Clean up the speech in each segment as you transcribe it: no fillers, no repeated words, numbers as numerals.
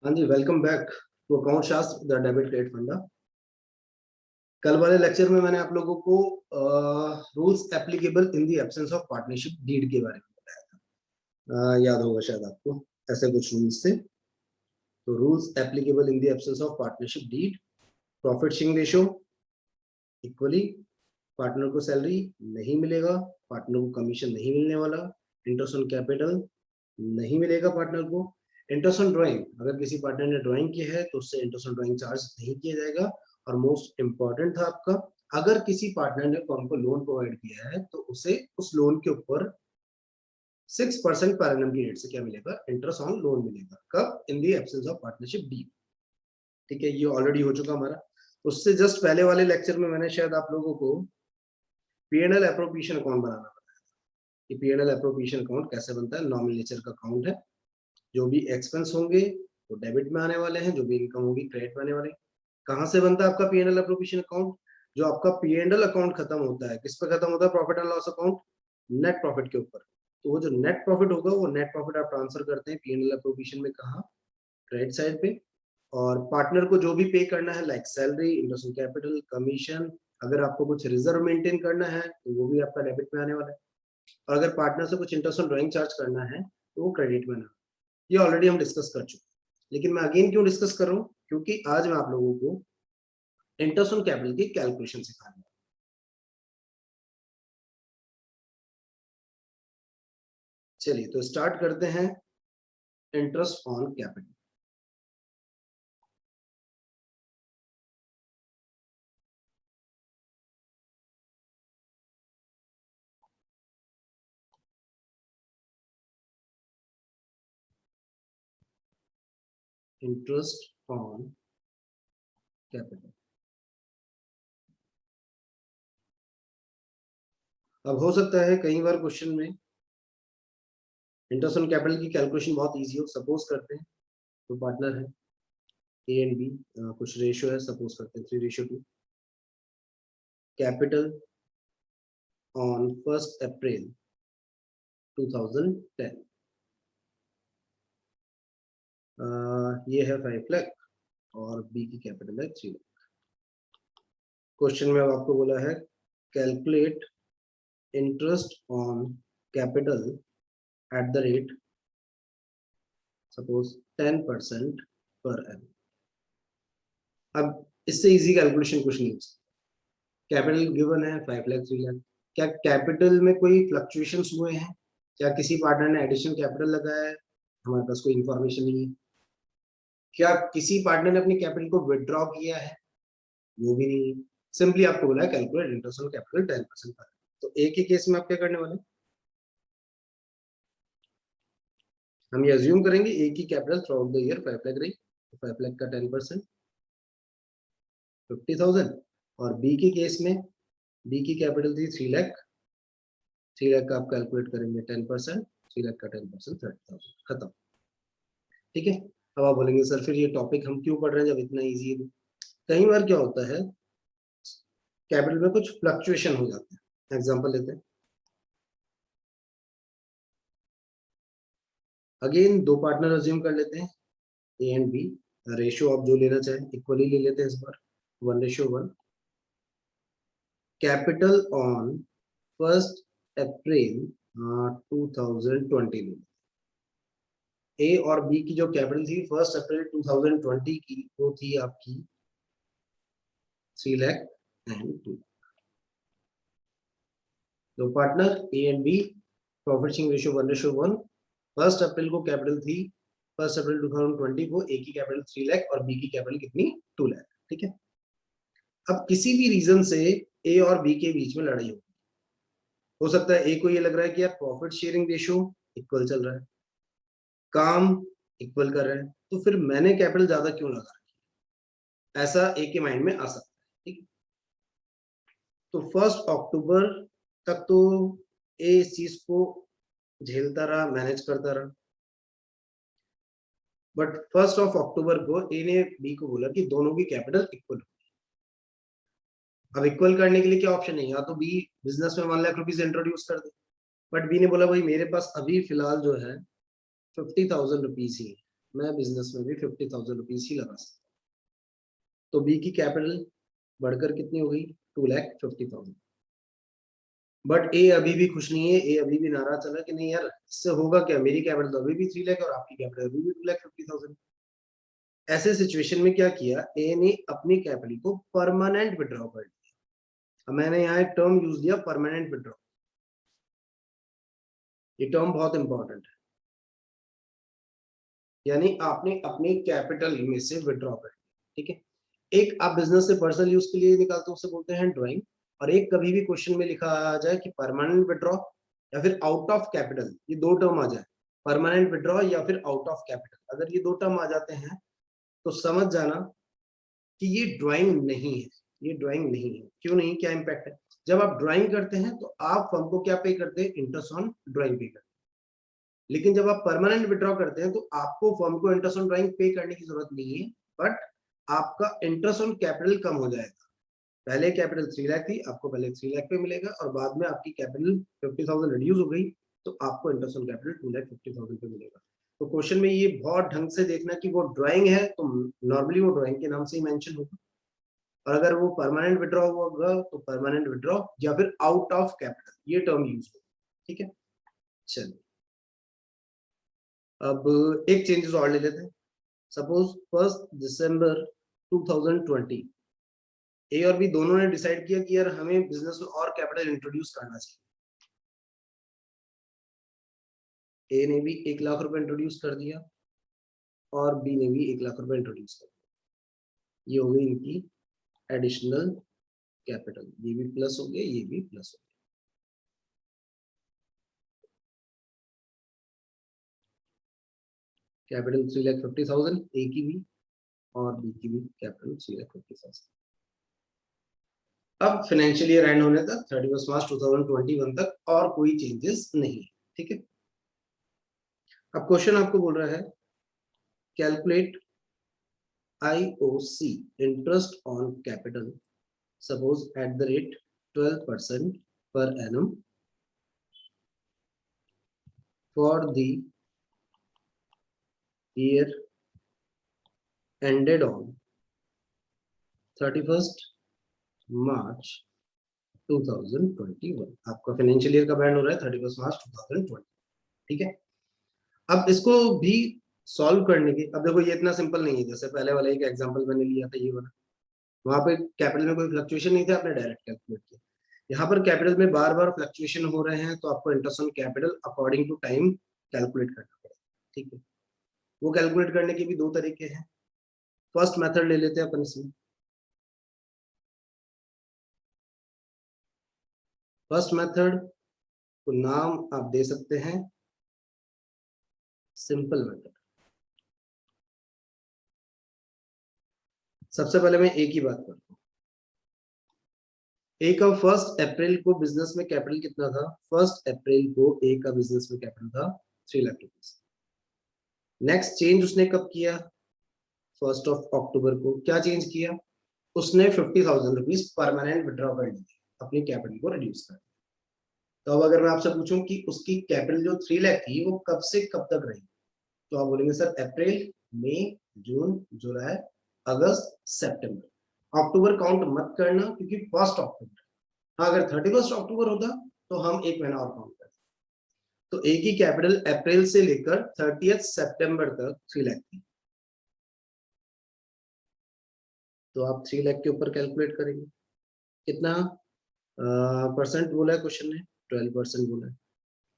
हाँ जी, welcome back to account शास्त्र द डेबिट क्रेडिट फंडा। कल वाले लेक्चर में मैंने आप लोगों को rules applicable in the absence of partnership deed के बारे में बताया था। याद होगा शायद आपको, ऐसे कुछ रूल्स थे। तो rules applicable in the absence of partnership deed: profit sharing ratio equally, partner को सैलरी नहीं मिलेगा, पार्टनर को कमीशन नहीं मिलने वाला, इंटरेस्ट ऑन कैपिटल नहीं मिलेगा पार्टनर को, इंटरेस्ट ऑन ड्राइंग, अगर किसी पार्टनर ने ड्राइंग की है तो उससे इंटरेस्ट ऑन ड्राइंग चार्ज नहीं किया जाएगा। और मोस्ट इंपॉर्टेंट था आपका, अगर किसी पार्टनर ने फर्म को लोन प्रोवाइड किया है तो उसे उस लोन के ऊपर 6% पर एनम की रेट से क्या मिलेगा, इंटरेस्ट ऑन लोन मिलेगा। कब? In the absence of partnership deed. ठीक है, ये ऑलरेडी हो चुका हमारा। उससे जस्ट पहले वाले लेक्चर में मैंने शायद आप लोगों को पीएनएल एप्रोप्रिएशन अकाउंट बनाना बताया था कि पीएनएल एप्रोप्रिएशन अकाउंट कैसे बनता है। नॉमिनल नेचर का अकाउंट है, जो भी एक्सपेंस होंगे वो डेबिट में आने वाले हैं, जो भी इनकम होगी क्रेडिट में आने वाले हैं। कहाँ से बनता है आपका पीएनएल एप्रोप्रिएशन अकाउंट? जो आपका पीएनएल अकाउंट खत्म होता है, किस पे खत्म होता है? Profit and loss account, net profit के ऊपर। तो वो जो नेट प्रॉफिट होगा, वो नेट प्रॉफिट आप ट्रांसफर करते हैं पीएनएल एप्रोप्रिएशन में, कहाँ? क्रेडिट साइड पे। और पार्टनर को जो भी पे करना है, like salary, interest on capital, commission, अगर आपको कुछ रिजर्व मेंटेन करना है तो वो भी आपका डेबिट में आने वाला है। और अगर पार्टनर से कुछ इंटरेस्ट ऑन ड्राइंग चार्ज करना है तो वो क्रेडिट में आने वाला है। ये ऑलरेडी हम डिस्कस कर चुके हैं, लेकिन मैं अगेन क्यों डिस्कस कर रहा हूँ? क्योंकि आज मैं आप लोगों को इंटरेस्ट ऑन कैपिटल की कैलकुलेशन सिखाऊंगा। चलिए तो स्टार्ट करते हैं interest on capital. Interest on capital. अब हो सकता है कई बार क्वेश्चन में इंटरेस्ट ऑन कैपिटल की कैलकुलेशन बहुत इजी हो। सपोज करते हैं तो पार्टनर है ए एंड बी, कुछ रेशियो है, सपोज करते हैं 3:2। कैपिटल ऑन 1 अप्रैल 2010, ये है 5 लाख और बी की कैपिटल है 3 लाख। क्वेश्चन में आपको बोला है calculate interest on capital at the rate suppose 10% per annum. अब इससे इजी कैलकुलेशन कुछ नहीं हो सकता। कैपिटल गिवन है 5 लाख 3 लाख। क्या कैपिटल में कोई फ्लक्चुएशंस हुए हैं? क्या किसी पार्टनर ने एडिशनल कैपिटल लगाया है? हमारे पास कोई इंफॉर्मेशन नहीं है। क्या किसी पार्टनर ने अपनी कैपिटल को विदड्रॉ किया है? वो भी नहीं है। सिंपली आपको बोला है कैलकुलेट इंटरेस्ट ऑन कैपिटल 10% पर। तो एक ही केस में आप क्या करने वाले हैं? हम ये अज्यूम करेंगे एक ही capital throughout the year 5 lakh रही, तो 5 लाख का 10% 50,000। और बी के केस में बी की कैपिटल थी 3 लाख। 3 लाख का आप कैलकुलेट करेंगे 10%, 3 लाख का 10% 30,000, खत्म। ठीक है। अब आप बोलेंगे सर फिर ये टॉपिक हम क्यों पढ़ रहे हैं जब इतना ईजी है? कई बार क्या होता है, कैपिटल में कुछ फ्लक्चुएशन हो जाते हैं। एग्जांपल लेते हैं, अगेन दो पार्टनर अज्यूम कर लेते हैं ए एंड बी। रेशियो आप जो लेना चाहें इक्वली ले लेते हैं इस बार, 1:1। कैपिटल ऑन 1 अप्रैल 2020 में ए और बी की जो कैपिटल थी 1 अप्रैल 2020 की, वो थी आपकी 3 लाख एंड 2। दो partner A and B, profit sharing ratio 1:1। 1 April को कैपिटल थी, 1 अप्रैल 2020 को ए की कैपिटल 3 लाख और बी की कैपिटल कितनी? 2 लाख। ठीक है। अब किसी भी रीजन से ए और बी के बीच में लड़ाई हो सकता है ए को ये लग रहा है कि यार प्रॉफिट शेयरिंग रेशियो इक्वल चल रहा है, काम इक्वल कर रहे हैं, तो फिर मैंने कैपिटल ज्यादा क्यों लगा रखी है? ऐसा ए के माइंड में आ सकता है। ठीक। तो 1 अक्टूबर तक तो ए इस चीज को झेलता रहा, मैनेज करता रहा। बट 1 अक्टूबर को ए ने बी को बोला कि दोनों की कैपिटल इक्वल हो। अब इक्वल करने के लिए क्या ऑप्शन है? या तो बी बिजनेस में 1 लाख रुपीज इंट्रोड्यूस कर दे, बट बी ने बोला भाई मेरे पास अभी फिलहाल जो है 50,000 रुपीज ही है, मैं बिजनेस में भी 50,000 रुपीज ही लगा सकता हूँ। तो बी की कैपिटल बढ़कर कितनी हो गई? 2,50,000। बट ए अभी भी खुश नहीं है, ए अभी भी नाराज चला कि नहीं यार इससे होगा क्या, मेरी कैपिटल तो अभी भी 3 लाख और आपकी कैपिटल अभी भी 2,50,000। ऐसे सिचुएशन में क्या किया, ए ने अपनी कैपिटल को परमानेंट विड्रॉ कर दिया। अब मैंने यहाँ एक टर्म यूज दिया, परमानेंट विड्रॉ। ये टर्म बहुत इंपॉर्टेंट है, यानी आपने अपनी कैपिटल में से विड्रॉ कर दिया, ठीक है। एक आप बिजनेस से पर्सनल यूज के लिए निकालते हो, उसे बोलते हैं ड्राइंग। और एक कभी भी क्वेश्चन में लिखा आ जाए कि परमानेंट विड्रॉ या फिर आउट ऑफ कैपिटल, ये दो टर्म आ जाए, परमानेंट विड्रॉ या फिर आउट ऑफ कैपिटल, अगर ये दो टर्म आ जाते हैं तो समझ जाना कि ये ड्राइंग नहीं है। ये ड्राइंग नहीं है। क्यों नहीं? क्या इम्पैक्ट है? जब आप ड्राइंग करते हैं तो आप फर्म को क्या पे करते हैं? इंटरेस्ट ऑन ड्राइंग पे करते हैं। लेकिन जब आप परमानेंट विड्रॉ करते हैं तो आपको फर्म को इंटरेस्ट ऑन ड्राइंग पे करने की जरूरत नहीं है, बट आपका इंटरेस्ट ऑन कैपिटल कम हो जाएगा। पहले कैपिटल 3 लाख थी, आपको पहले 3 लाख पे मिलेगा, और बाद में आपकी कैपिटल 50,000 रिड्यूस हो गई तो आपको इंटरेस्ट ऑन कैपिटल 2,50,000 पे मिलेगा। तो क्वेश्चन में ये बहुत ढंग से देखना कि वो ड्राइंग है तो नॉर्मली वो ड्राइंग के नाम से ही मेंशन होगा, और अगर वो परमानेंट विड्रॉ होगा तो परमानेंट विड्रॉ या फिर आउट ऑफ कैपिटल, ये टर्म यूज होगा, ठीक है। चलिए अब एक चेंजेस और ले लेते हैं। सपोज 1 दिसंबर 2020 ए और बी दोनों ने डिसाइड किया कि यार हमें बिजनेस में और कैपिटल इंट्रोड्यूस करना चाहिए। ए ने भी 1 लाख रुपए इंट्रोड्यूस कर दिया और बी ने भी 1 लाख रुपए इंट्रोड्यूस कर दिया। ये हो गई इनकी एडिशनल कैपिटल, ये भी प्लस हो गया, ये भी प्लस हो गया। कैपिटल 3,50,000 ए की भी और बी की भी कैपिटल 3,50,000। अब फाइनेंशियल ईयर एंड होने तक 31 मार्च 2021 तक और कोई चेंजेस नहीं है, ठीक है। अब क्वेश्चन आपको बोल रहा है calculate IOC interest on capital suppose at the rate 12% per annum for the year ended on 31st March 2021। आपका फाइनेंशियल ईयर का बैंड हो रहा है 31 मार्च 2020, ठीक है। अब इसको भी सॉल्व करने की, अब देखो ये इतना सिंपल नहीं है जैसे पहले वाला एक एग्जांपल मैंने लिया था ये वाला, वहां पे कैपिटल में कोई फ्लक्चुएशन नहीं था, आपने डायरेक्ट कैलकुलेट किया। यहाँ पर कैपिटल में बार बार फ्लक्चुएशन हो रहे हैं तो आपको interest on capital according to time calculate करना पड़ेगा, ठीक है। वो कैलकुलेट करने के भी दो तरीके हैं। फर्स्ट मेथड ले लेते हैं अपन इसमें। फर्स्ट मेथड को नाम आप दे सकते हैं सिंपल मेथड। सबसे पहले मैं ए की बात करता हूँ। ए का 1 अप्रैल को बिजनेस में कैपिटल कितना था? 1 अप्रैल को ए का बिजनेस में कैपिटल था 3 लाख रुपीज। नेक्स्ट चेंज उसने कब किया? 1 अक्टूबर को। क्या चेंज किया? उसने 50,000 रुपीज परमानेंट विड्रॉ कर ली, अपनी कैपिटल को रिड्यूस कर। तो अब अगर मैं आपसे पूछूं कि उसकी कैपिटल जो 3 लाख थी वो कब से कब तक रही, तो आप बोलेंगे सर अप्रैल, मई, जून, जुलाई, अगस्त, सितंबर। अक्टूबर काउंट मत करना क्योंकि 1 अक्टूबर। हाँ, अगर 31 अक्टूबर होता तो हम एक महीना और काउंट करते। तो ए की कैपिटल अप्रैल से लेकर 30 सितंबर तक 3 लाख थी, तो आप 3 लाख के ऊपर कैलकुलेट करेंगे। कितना परसेंट बोला है क्वेश्चन ने? 12% बोला है।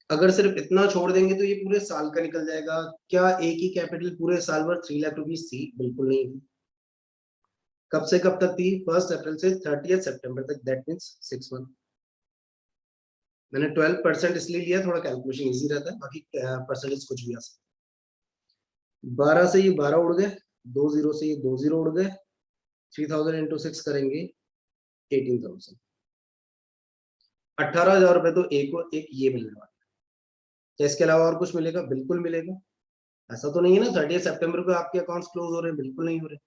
अगर सिर्फ इतना छोड़ देंगे तो ये पूरे साल का निकल जाएगा। क्या ए की कैपिटल पूरे साल भर 3 लाख रुपीज थी? बिल्कुल नहीं थी। कब से कब तक थी? 1 अप्रैल से 30 सितंबर तक, दैट मीन्स 6 मंथ। मैंने 12% इसलिए लिया, थोड़ा कैलकुलेशन इजी रहता है, बाकी परसेंटेज कुछ भी आ सकता है। 12 से ये 12 उड़ गए, 2 जीरो से ये 2 जीरो उड़ गए, 3,000 इंटू 6 करेंगे 18,000। 18,000 रुपए तो एक को एक ये मिलने वाला है। क्या इसके अलावा और कुछ मिलेगा? बिल्कुल मिलेगा। ऐसा तो नहीं है ना 30 सितंबर को आपके अकाउंट्स क्लोज हो रहे हैं, बिल्कुल नहीं हो रहे।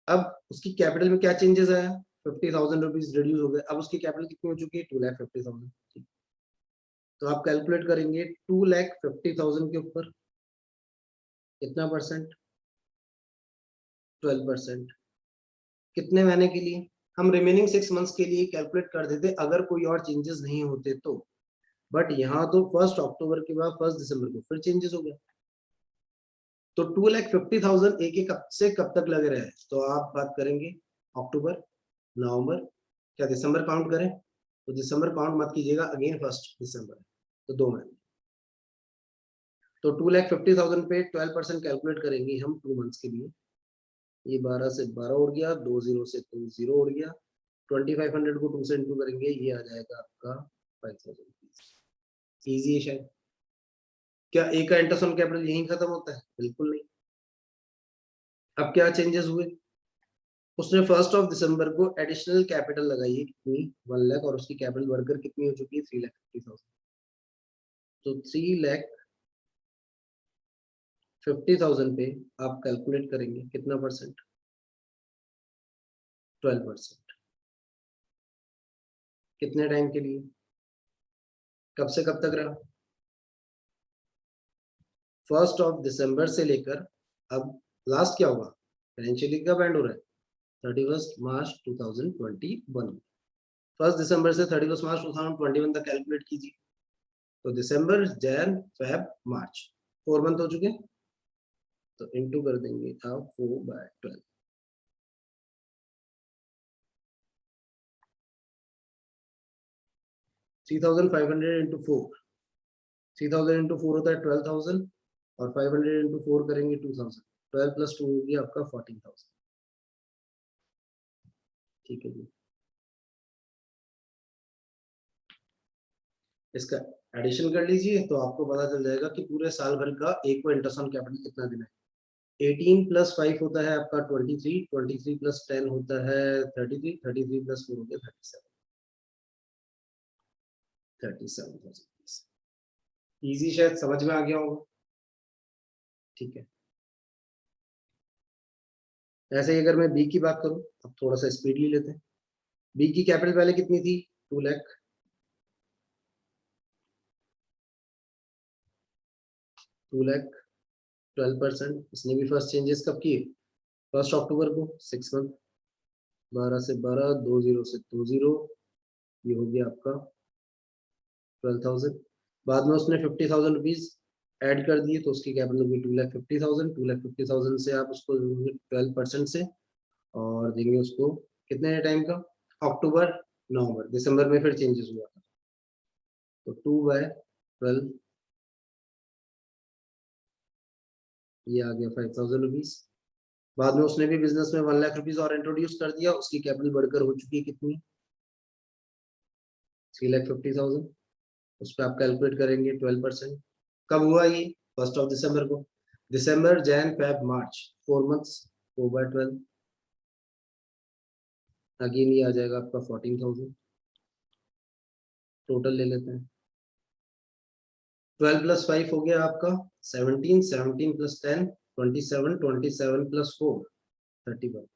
अब उसकी कैपिटल में क्या चेंजेस आया? 50,000 रुपीज रिड्यूस हो गए। अब उसकी कैपिटल कितनी हो चुकी है? 2,50,000। तो आप कैलकुलेट करेंगे 2,50,000 के ऊपर कितना परसेंट? 12%। कितने महीने के लिए? हम रिमेनिंग 6 मंथ्स के लिए कैलकुलेट कर देते अगर कोई और चेंजेस नहीं होते तो, बट यहाँ तो 1 अक्टूबर के बाद 1 दिसंबर को फिर चेंजेस हो गया। तो 2,50,000 एक एक कब से कब तक लगे रहे? तो आप बात करेंगे अक्टूबर, नवंबर, क्या दिसंबर काउंट करें? तो दिसंबर काउंट मत कीजिएगा, अगेन 1 दिसंबर, तो 2 महीने। तो 2,50,000 पे 12% कैलकुलेट करेंगे हम 2 मंथ्स के लिए। ये 12 से 12 उड़ गया, 2 जीरो से 2 जीरो उड़ गया, 2500 को 2 से इंटू करेंगे, ये आ जाएगा आपका 5,000 रुपीज। इजी है शायद। क्या ए का इंटरेस्ट ऑन कैपिटल यहीं खत्म होता है? बिल्कुल नहीं। अब क्या चेंजेस हुए? उसने 1 दिसंबर को एडिशनल कैपिटल लगाई है, कितनी? 1 लाख, और उसकी कैपिटल बढ़कर कितनी हो चुकी है? 3,50,000। तो 3,50,000 पे आप कैलकुलेट करेंगे कितना परसेंट? 12%। कितने टाइम के लिए? कब से कब तक रहा? 1 दिसंबर से लेकर अब लास्ट क्या होगा? फाइनेंशियली कब एंड हो रहा है? 31 मार्च 2021। 1 दिसंबर से 31 मार्च 2021 तक कैलकुलेट कीजिए। तो दिसंबर, जैन, फेब, मार्च, 4 मंथ हो चुके। तो इंटू कर देंगे आप 4/12। 3,500 इंटू 4, 3,000 इंटू 4 होता है 12,000, और 500 इंटू 4 करेंगे 2,000। 12 प्लस 2 होगी आपका 14,000। ठीक है जी। इसका एडिशन कर लीजिए तो आपको पता चल जाएगा कि पूरे साल भर का एक को इंटरेस्ट ऑन कैपिटल कितना देना है। 18 प्लस 5 होता है आपका 23, 23 प्लस 10 होता है 33, 33 प्लस 4 हो गया 37, 37,000। इजी, शायद समझ में आ गया होगा। ठीक है। ऐसे ही अगर मैं बी की बात करूं, अब थोड़ा सा स्पीडली लेते हैं। बी की कैपिटल पहले कितनी थी? 2 लाख। 2 लाख, 12%। इसने भी फर्स्ट चेंजेस कब किए? 1 अक्टूबर को, 6 मंथ। 12 से 12, 2 जीरो से 2 जीरो, ये हो गया आपका 12,000। बाद में उसने 50,000 रुपीज ऐड कर दिए, तो उसकी कैपिटल होगी 2,50,000। 2,50,000 से आप उसको 12% से, और देंगे उसको कितने टाइम का? अक्टूबर, नवंबर, दिसंबर में फिर चेंजेस हुआ था, तो 2/12, ये आ गया 5,000 रुपीज। बाद में उसने भी बिजनेस में 1 लाख रुपीज और इंट्रोड्यूस कर दिया, उसकी कैपिटल बढ़कर हो चुकी है कितनी? 3,50,000। उस पर आप कैलकुलेट करेंगे 12%। कब हुआ ये? 1 दिसंबर को। दिसंबर, जैन, फेब, मार्च, 4 मंथ्स, 4/12। अगेन ये आ जाएगा आपका 14,000। टोटल ले लेते हैं। 12 प्लस 5 हो गया आपका 17, 17 प्लस 10 27, 27 प्लस 4 31।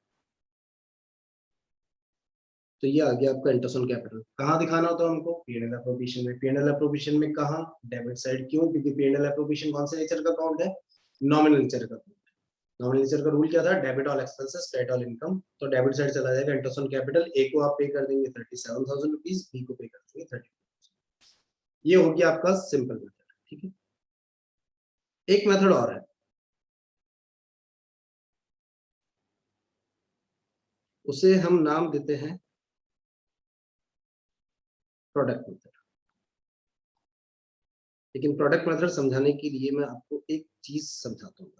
तो ये आ गया आपका इंटरेस्ट ऑन कैपिटल। कहाँ दिखाना होता है हमको? पीएनएल एप्रोप्रिएशन में। पीएनएल एप्रोप्रिएशन में कहाँ? Debit side. क्यों? क्योंकि पीएनएल एप्रोप्रिएशन कौन से नेचर का अकाउंट है? नॉमिनल नेचर का। नॉमिनल नेचर का रूल क्या था? Debit all expenses, credit all income. तो डेबिट साइड चला जाएगा इंटरेस्ट ऑन कैपिटल। ए को आप पे कर देंगे 37,000 रुपीज, बी को पे कर देंगे 30। ये हो गया आपका सिंपल मेथड। ठीक है। एक मेथड और है, उसे हम नाम देते हैं प्रोडक्ट मेथड। लेकिन प्रोडक्ट मेथड समझाने के लिए मैं आपको एक चीज समझाता हूँ।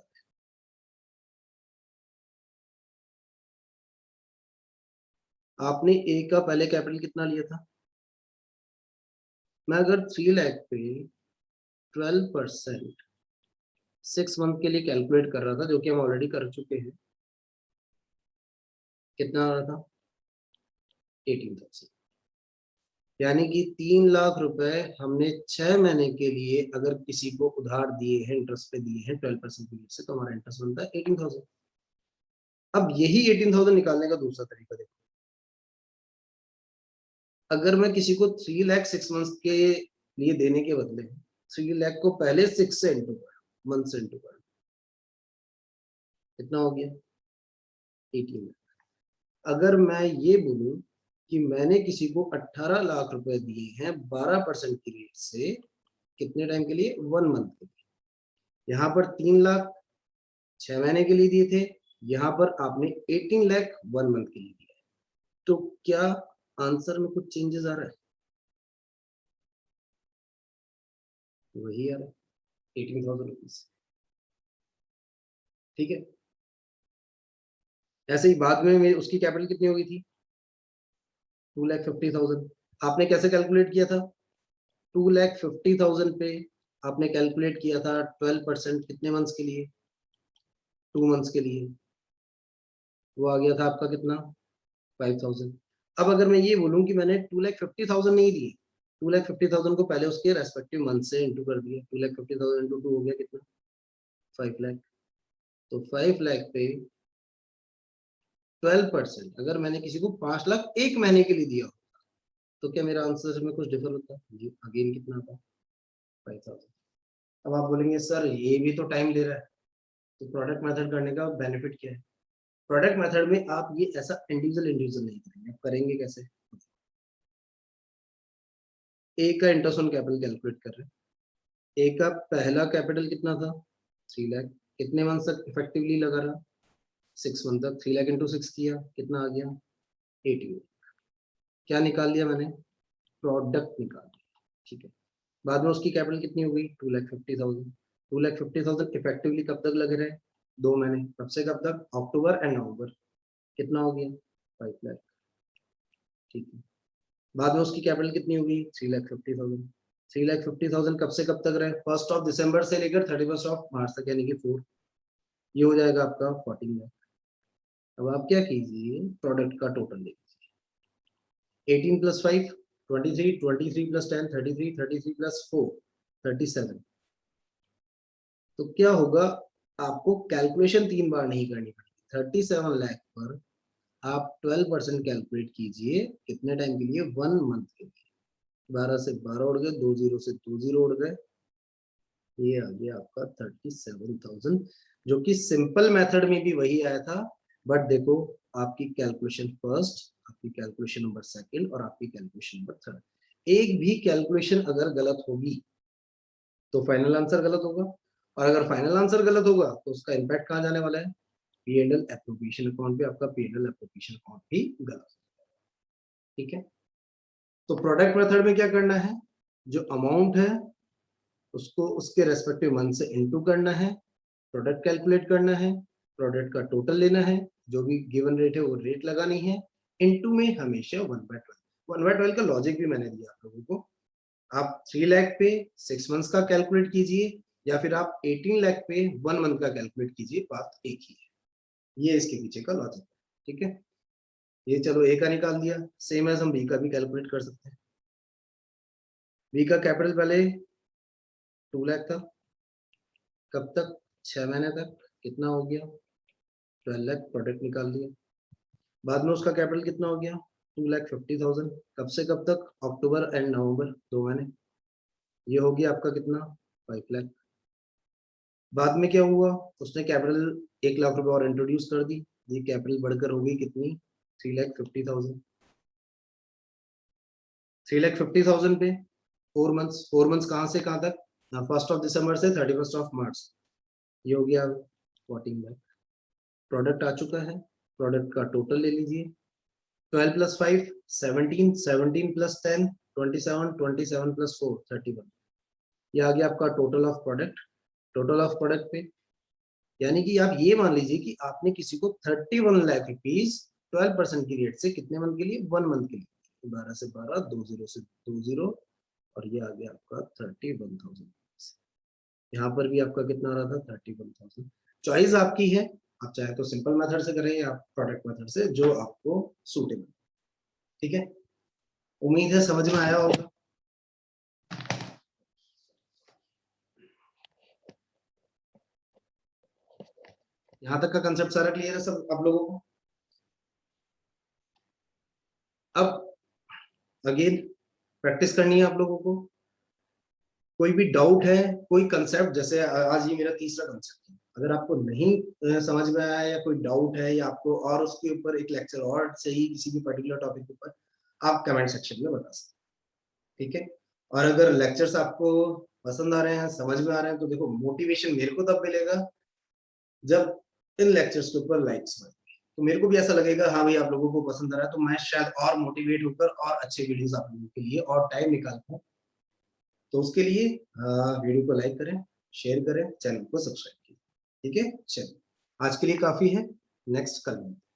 आपने ए का पहले कैपिटल कितना लिया था? मैं अगर 3 लाख पे 12% 6 मंथ के लिए कैलकुलेट कर रहा था, जो कि हम ऑलरेडी कर चुके हैं, कितना आ रहा था? 18,000। यानी कि 3 लाख रुपए हमने 6 महीने के लिए अगर किसी को उधार दिए हैं, इंटरेस्ट पे दिए हैं 12% की से, तो हमारा इंटरेस्ट बनता है 18,000। अब यही 18,000 निकालने का दूसरा तरीका देखो। अगर मैं किसी को 3 लाख 6 मंथ के लिए देने के बदले 3 लाख को पहले 6 से इंटू कर, मंथ से इंटू कर, कितना हो गया 18 लाख। अगर मैं ये बोलूं कि मैंने किसी को 18 लाख रुपए दिए हैं 12% की रेट से, कितने टाइम के लिए 1 मंथ के लिए। यहाँ पर 3 लाख 6 महीने के लिए दिए थे, यहाँ पर आपने 18 लाख 1 मंथ के लिए दिया है। तो क्या आंसर में कुछ चेंजेस आ रहा है? वही आ रहा है 18,000 रुपीज। ठीक है, ऐसे ही बाद में उसकी कैपिटल कितनी हो गई थी 2,50,000। आपने कैसे कैलकुलेट किया था 2,50,000 पे आपने कैलकुलेट किया था 12% कितने मंथ्स के लिए 2 मंथ्स के लिए, वो आ गया था आपका कितना 5,000। अब अगर मैं ये बोलूं कि मैंने 2,50,000 नहीं दिए, 2,50,000 को पहले उसके रेस्पेक्टिव मंथ से इंटू कर दिया, 2,50,000 इंटू 2 हो गया कितना 5 लाख। तो 5 लाख पे 12% अगर मैंने किसी को 5 लाख 1 महीने के लिए दिया, तो क्या मेरा आंसर में कुछ डिफर होता है जी? अगेन कितना आता 5,000। अब आप बोलेंगे सर ये भी तो टाइम ले रहा है, तो प्रोडक्ट मेथड करने का बेनिफिट क्या है? प्रोडक्ट मेथड में आप ये ऐसा इंडिविजुअल इंडिविजुअल नहीं करेंगे। आप करेंगे कैसे? ए का इंटरेस्ट ऑन कैपिटल कैलकुलेट कर रहे हैं। ए का पहला कैपिटल कितना था 3 लाख, कितने मंथ तक इफेक्टिवली लगा रहा 6 मंथ तक। 3 लाख इंटू 6 किया कितना आ गया 18। क्या निकाल लिया मैंने प्रोडक्ट निकाल लिया। ठीक है, बाद में उसकी कैपिटल कितनी हो गई 2,50,000। 2,50,000 इफेक्टिवली कब तक लगे रहे 2 महीने, कब से कब तक अक्टूबर एंड नवंबर। कितना हो गया 5 लाख। ठीक है, बाद में उसकी कैपिटल कितनी होगी 3,50,000। 3,50,000 कब से कब तक रहे 1 दिसंबर से लेकर 31 मार्च तक, यानी कि 4। ये हो जाएगा आपका 14 लाख। अब आप क्या कीजिए प्रोडक्ट का टोटल देखिए 18 प्लस 5 23, 23 प्लस 10 33, 33 प्लस 4 37। तो क्या होगा आपको कैलकुलेशन 3 बार नहीं करनी पड़ेगी। 37 लाख पर आप 12% कैलकुलेट कीजिए कितने टाइम के लिए 1 मंथ के लिए। 12 से 12 उड़ गए, 2 जीरो से 2 जीरो उड़ गए, ये आ गया आपका 37,000, जो कि सिंपल मेथड में भी वही आया था। बट देखो आपकी कैलकुलेशन फर्स्ट, आपकी कैलकुलेशन नंबर सेकंड और आपकी कैलकुलेशन नंबर थर्ड, एक भी कैलकुलेशन अगर गलत होगी तो फाइनल आंसर गलत होगा, और अगर फाइनल आंसर गलत होगा तो उसका इम्पैक्ट कहाँ जाने वाला है पी&एल एप्रोप्रिएशन अकाउंट पे। आपका पी&एल एप्रोप्रिएशन अकाउंट भी गलत। ठीक है, तो प्रोडक्ट मेथड में क्या करना है, जो अमाउंट है उसको उसके रेस्पेक्टिव मंथ से इनटू करना है, प्रोडक्ट कैलकुलेट करना है, प्रोडक्ट का टोटल लेना है, जो भी गिवन रेट है वो रेट लगानी है, इनटू में हमेशा 1/12। 1/12 का लॉजिक भी मैंने दिया आप लोगों को। आप 3 लाख पे 6 मंथ्स का कैलकुलेट कीजिए, या फिर आप 18 लाख पे 1 मंथ का कैलकुलेट कीजिए, बात एक ही है। ये इसके पीछे का लॉजिक है। ठीक है, ये चलो ए का निकाल दिया, सेम एज हम बी का भी कैलकुलेट कर सकते हैं। बी का कैपिटल पहले 2 लाख था, कब तक 6 महीने तक, कितना हो गया 12 लाख, प्रोडक्ट निकाल दिया। बाद में उसका कैपिटल कितना हो गया 2,50,000, कब से कब तक अक्टूबर एंड नवंबर 2 महीने, ये हो गया आपका कितना 5 लाख। बाद में क्या हुआ उसने कैपिटल 1 लाख रुपए और इंट्रोड्यूस कर दी, ये कैपिटल बढ़कर हो गई कितनी 3,50,000। 3,50,000 पे 4 मंथ्स कहाँ से कहाँ तक 1 दिसंबर से 31 मार्च, ये हो गया 14 लाख। प्रोडक्ट आ चुका है, प्रोडक्ट का टोटल ले लीजिए 12 प्लस 5 17, 17 प्लस 10 27, 27 प्लस 4 31। ये आ गया आपका total of product. Total of product पे यानी कि आप ये मान लीजिए कि आपने किसी को 31 लाख रुपीज 12% की रेट से कितने मंथ के लिए 1 मंथ के लिए, 12 से 12 2 जीरो से 2 जीरो, और ये आ गया आपका 31,000। यहाँ पर भी आपका कितना आ रहा था 31,000। चॉइस आपकी है, आप चाहे तो सिंपल मेथड से करें या प्रोडक्ट मेथड से, जो आपको सूटेबल। ठीक है, उम्मीद है समझ में आया होगा। यहाँ तक का कंसेप्ट सारा क्लियर है सब आप लोगों को। अब अगेन प्रैक्टिस करनी है आप लोगों को। कोई भी डाउट है, कोई कंसेप्ट, जैसे आज ये मेरा तीसरा कंसेप्ट है, अगर आपको नहीं समझ में आया या कोई डाउट है या आपको और उसके ऊपर एक लेक्चर और चाहिए किसी भी पर्टिकुलर टॉपिक के ऊपर, आप कमेंट सेक्शन में बता सकते हैं, ठीक है? और अगर लेक्चर्स आपको पसंद आ रहे हैं, समझ में आ रहे हैं, तो देखो मोटिवेशन मेरे को तब मिलेगा जब इन लेक्चर्स के ऊपर लाइक्स बढ़े। तो मेरे को भी ऐसा लगेगा हाँ भाई आप लोगों को पसंद आ रहा है, तो मैं शायद और मोटिवेट होकर और अच्छे वीडियोस आप लोगों के लिए और टाइम निकाल पाऊँ। तो उसके लिए वीडियो को लाइक करें, शेयर करें, चैनल को सब्सक्राइब कीजिए, ठीक है? चलिए, आज के लिए काफ़ी है, नेक्स्ट कल मिलते हैं।